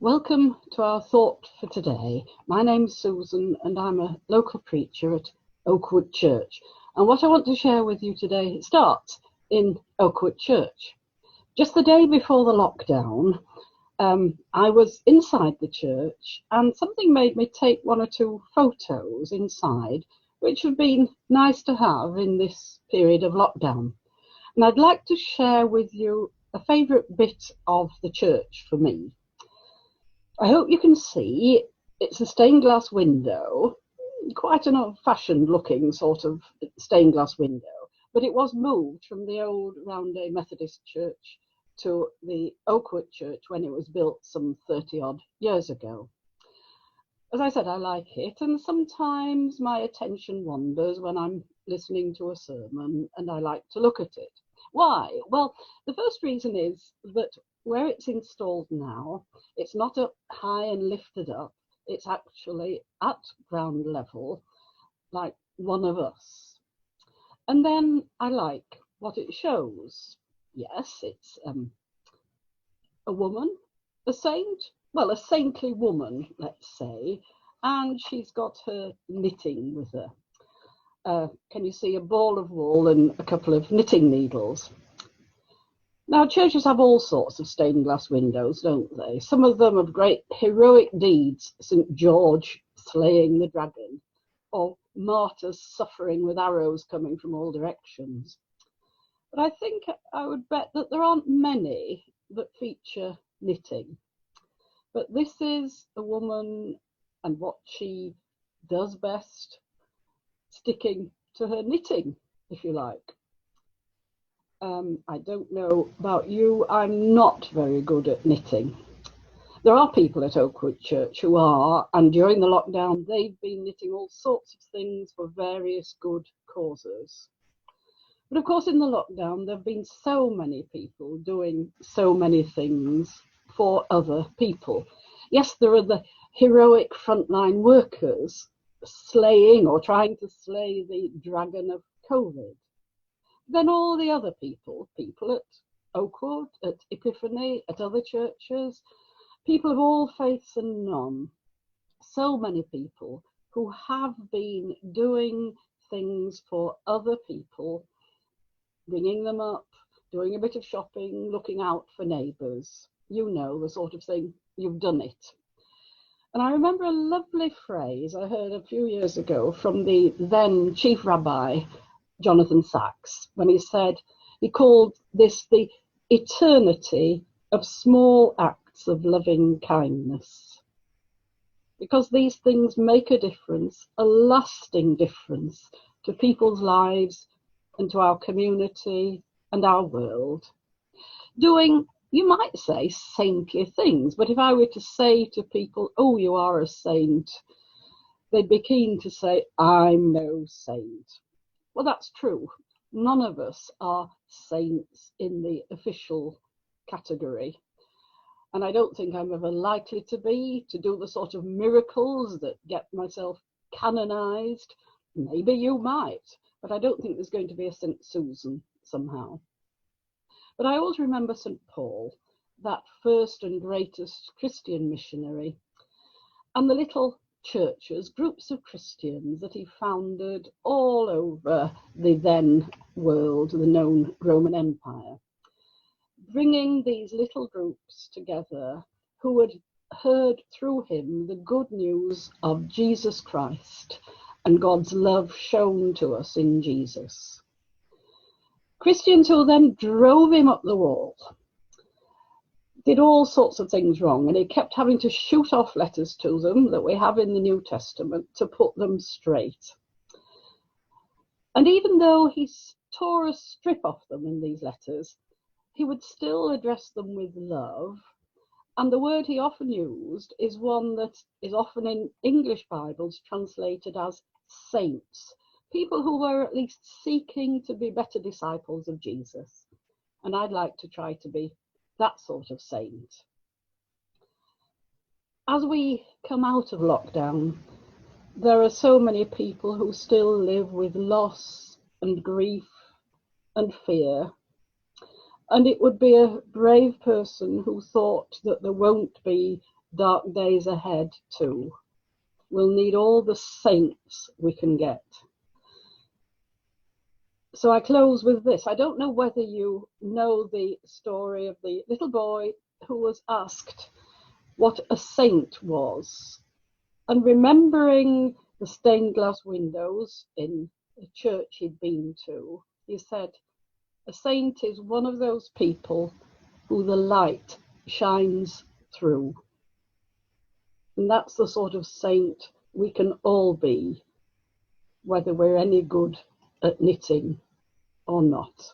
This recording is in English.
Welcome to our thought for today. My name's Susan and I'm a local preacher at Oakwood Church. And what I want to share with you today starts in Oakwood Church. Just the day before the lockdown, I was inside the church and something made me take one or two photos inside, which have been nice to have in this period of lockdown. And I'd like to share with you a favourite bit of the church for me. I hope you can see it's a stained glass window, quite an old-fashioned looking sort of stained glass window, but it was moved from the old Roundhay Methodist Church to the Oakwood Church when it was built some 30-odd years ago. As I said, I like it, and sometimes my attention wanders when I'm listening to a sermon, and I like to look at it. Why? Well, the first reason is that where it's installed now, it's not up high and lifted up. It's actually at ground level, like one of us. And then I like what it shows. Yes, it's a woman, a saint, well, a saintly woman, let's say, and she's got her knitting with her. Can you see a ball of wool and a couple of knitting needles? Now, churches have all sorts of stained glass windows, don't they? Some of them of great heroic deeds, St. George slaying the dragon, or martyrs suffering with arrows coming from all directions. But I think I would bet that there aren't many that feature knitting. But this is a woman and what she does best, sticking to her knitting, if you like. I don't know about you, I'm not very good at knitting. There are people at Oakwood Church who are, and during the lockdown they've been knitting all sorts of things for various good causes. But of course in the lockdown there have been so many people doing so many things for other people. Yes, there are the heroic frontline workers slaying or trying to slay the dragon of COVID. Then all the other people at Oakwood, at Epiphany, at other churches, people of all faiths and none, so many people who have been doing things for other people, ringing them up, doing a bit of shopping, looking out for neighbours. You know the sort of thing, you've done it. And I remember a lovely phrase I heard a few years ago from the then Chief Rabbi, Jonathan Sachs, when he called this the eternity of small acts of loving kindness. Because these things make a difference, a lasting difference to people's lives and to our community and our world. Doing, you might say, saintly things, but if I were to say to people, oh, you are a saint, they'd be keen to say, I'm no saint. Well, that's true. None of us are saints in the official category. And I don't think I'm ever likely to do the sort of miracles that get myself canonized. Maybe you might, but I don't think there's going to be a St. Susan somehow. But I always remember St. Paul, that first and greatest Christian missionary, and the little churches, groups of Christians that he founded all over the then world, the known Roman Empire, bringing these little groups together who had heard through him the good news of Jesus Christ and God's love shown to us in Jesus. Christians who then drove him up the wall, did all sorts of things wrong, and he kept having to shoot off letters to them that we have in the New Testament to put them straight. And even though he tore a strip off them in these letters, he would still address them with love. And the word he often used is one that is often in English Bibles translated as saints, people who were at least seeking to be better disciples of Jesus. And I'd like to try to be that sort of saint. As we come out of lockdown, there are so many people who still live with loss and grief and fear. And it would be a brave person who thought that there won't be dark days ahead too. We'll need all the saints we can get. So I close with this. I don't know whether you know the story of the little boy who was asked what a saint was. And remembering the stained glass windows in a church he'd been to, he said, a saint is one of those people who the light shines through. And that's the sort of saint we can all be, whether we're any good at knitting or not.